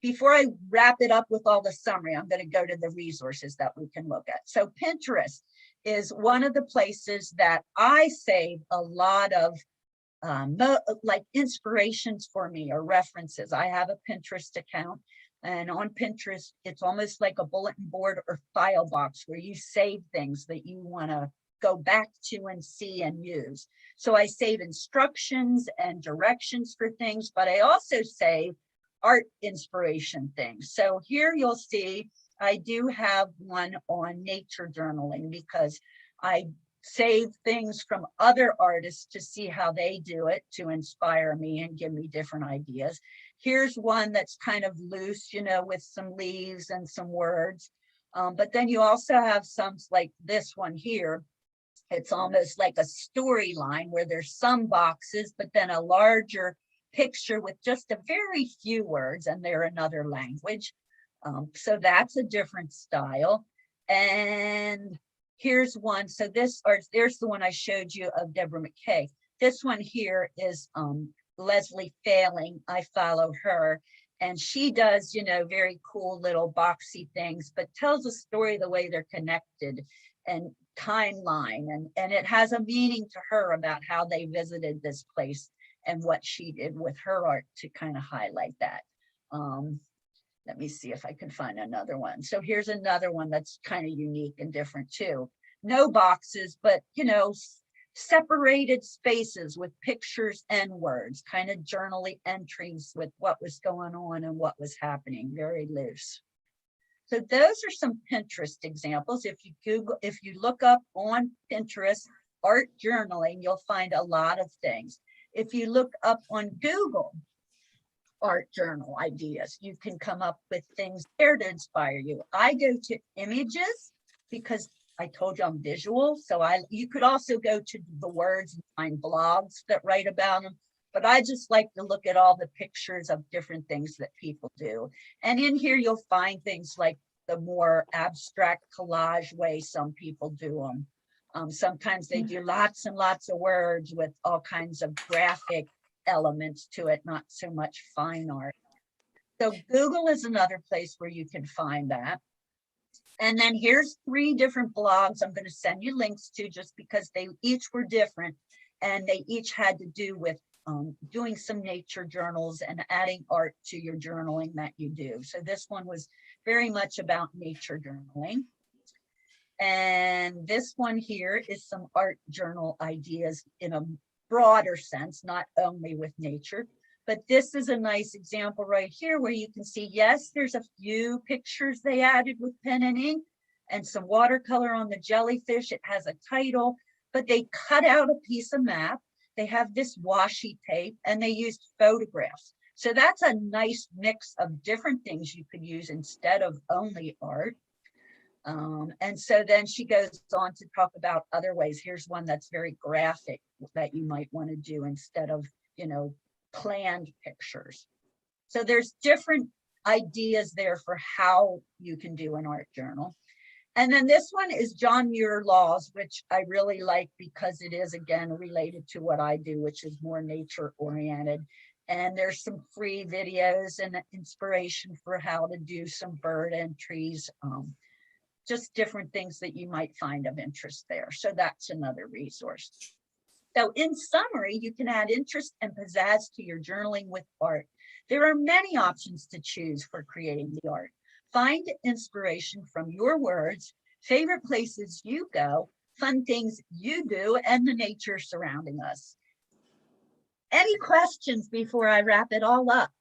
before I wrap it up with all the summary, I'm going to go to the resources that we can look at. So Pinterest is one of the places that I save a lot of like inspirations for me or references. I have a Pinterest account, and on Pinterest, it's almost like a bulletin board or file box where you save things that you want to go back to and see and use. So I save instructions and directions for things, but I also save art inspiration things. So here you'll see I do have one on nature journaling because I save things from other artists to see how they do it to inspire me and give me different ideas. Here's one that's kind of loose, with some leaves and some words. But then you also have some like this one here. It's almost like a storyline where there's some boxes, but then a larger picture with just a very few words, and they're another language. So that's a different style. And here's one. So there's the one I showed you of Deborah McKay. This one here is Leslie Failing. I follow her, and she does, very cool little boxy things, but tells a story the way they're connected and timeline. And it has a meaning to her about how they visited this place and what she did with her art to kind of highlight that. Let me see if I can find another one. So here's another one that's kind of unique and different too. No boxes, but separated spaces with pictures and words, kind of journaling entries with what was going on and what was happening, very loose. So those are some Pinterest examples. If you look up on Pinterest art journaling, you'll find a lot of things. If you look up on Google art journal ideas, you can come up with things there to inspire you. I go to images because I told you I'm visual. So you could also go to the words and find blogs that write about them. But I just like to look at all the pictures of different things that people do. And in here, you'll find things like the more abstract collage way some people do them. Sometimes they do lots and lots of words with all kinds of graphic elements to it, not so much fine art. So Google is another place where you can find that. And then here's 3 different blogs I'm going to send you links to, just because they each were different and they each had to do with doing some nature journals and adding art to your journaling that you do. So this one was very much about nature journaling. And this one here is some art journal ideas in a broader sense, not only with nature, but this is a nice example right here where you can see, yes, there's a few pictures they added with pen and ink and some watercolor on the jellyfish. It has a title, but they cut out a piece of map. They have this washi tape and they used photographs. So that's a nice mix of different things you could use instead of only art. And so then she goes on to talk about other ways. Here's one that's very graphic that you might want to do instead of, planned pictures. So there's different ideas there for how you can do an art journal. And then this one is John Muir Laws, which I really like because it is, again, related to what I do, which is more nature oriented. And there's some free videos and inspiration for how to do some bird entries, just different things that you might find of interest there. So that's another resource. So in summary, you can add interest and pizzazz to your journaling with art. There are many options to choose for creating the art. Find inspiration from your words, favorite places you go, fun things you do, and the nature surrounding us. Any questions before I wrap it all up?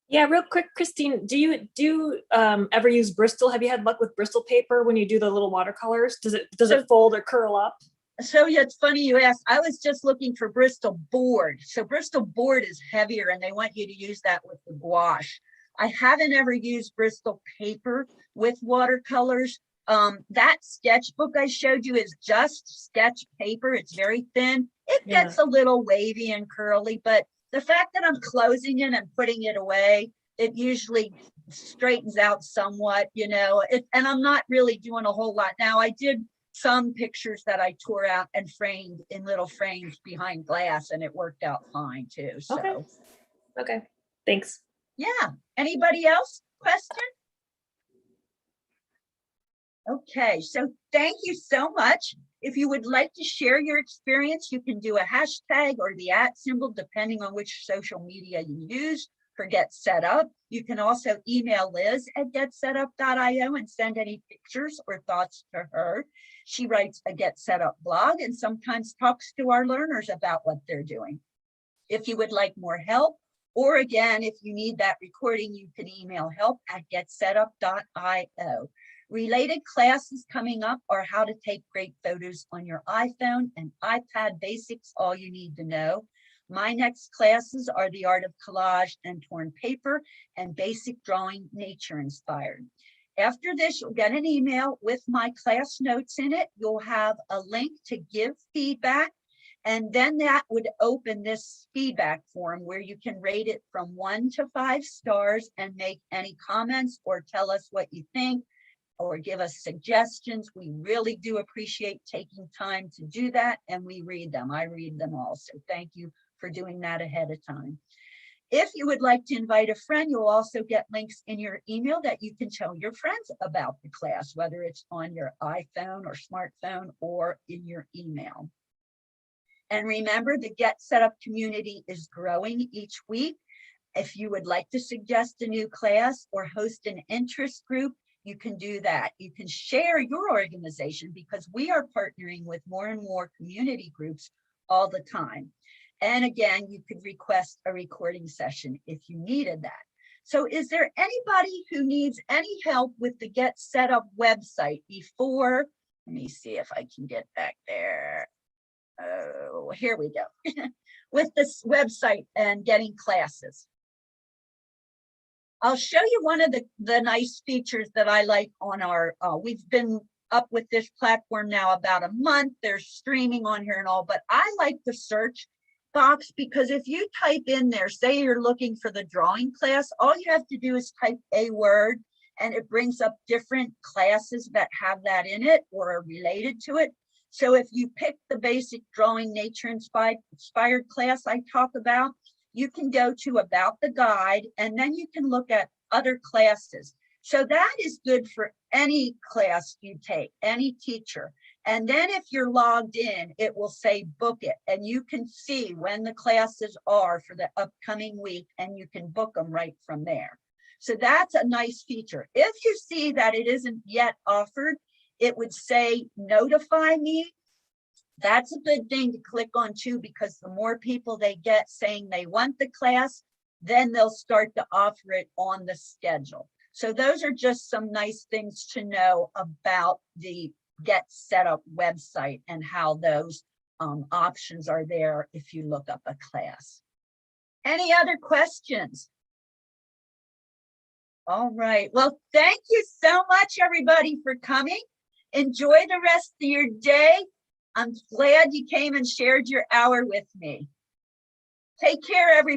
Yeah, real quick, Christine, do you ever use Bristol? Have you had luck with Bristol paper when you do the little watercolors? Does it fold or curl up? So yeah, it's funny you asked. I was just looking for Bristol board. So Bristol board is heavier and they want you to use that with the gouache. I haven't ever used Bristol paper with watercolors. That sketchbook I showed you is just sketch paper. It's very thin. It gets a little wavy and curly, but the fact that I'm closing it and putting it away, it usually straightens out somewhat, you know, and I'm not really doing a whole lot. Now I did some pictures that I tore out and framed in little frames behind glass, and it worked out fine too. So, Okay. Thanks. yeah. Anybody else? Question? Okay, so thank you so much. If you would like to share your experience, you can do a hashtag or the @ symbol, depending on which social media you use for Get Set Up. You can also email Liz at getsetup.io and send any pictures or thoughts to her. She writes a Get Set Up blog and sometimes talks to our learners about what they're doing. If you would like more help, or again, if you need that recording, you can email help@getsetup.io. Related classes coming up are how to take great photos on your iPhone and iPad basics, all you need to know. My next classes are the art of collage and torn paper and basic drawing nature inspired. After this, you'll get an email with my class notes in it. You'll have a link to give feedback. And then that would open this feedback form where you can rate it from 1 to 5 stars and make any comments or tell us what you think or give us suggestions. We really do appreciate taking time to do that, and we read them. I read them all. So thank you for doing that ahead of time. If you would like to invite a friend, you'll also get links in your email that you can tell your friends about the class, whether it's on your iPhone or smartphone or in your email. And remember, the Get Set Up community is growing each week. If you would like to suggest a new class or host an interest group, you can do that. You can share your organization because we are partnering with more and more community groups all the time. And again, you could request a recording session if you needed that. So is there anybody who needs any help with the Get Set Up website before? Let me see if I can get back there. Oh, here we go. With this website and getting classes. I'll show you one of the nice features that I like on our, we've been up with this platform now about a month. There's streaming on here and all, but I like the search box because if you type in there, say you're looking for the drawing class, all you have to do is type a word and it brings up different classes that have that in it or are related to it. So if you pick the basic drawing nature inspired class I talk about, you can go to about the guide and then you can look at other classes. So that is good for any class you take, any teacher. And then if you're logged in, it will say book it and you can see when the classes are for the upcoming week and you can book them right from there. So that's a nice feature. If you see that it isn't yet offered, it would say notify me. That's a good thing to click on too, because the more people they get saying they want the class, then they'll start to offer it on the schedule. So those are just some nice things to know about the Get Set Up website and how those options are there if you look up a class. Any other questions? All right. Well, thank you so much, everybody, for coming. Enjoy the rest of your day. I'm glad you came and shared your hour with me. Take care, everybody.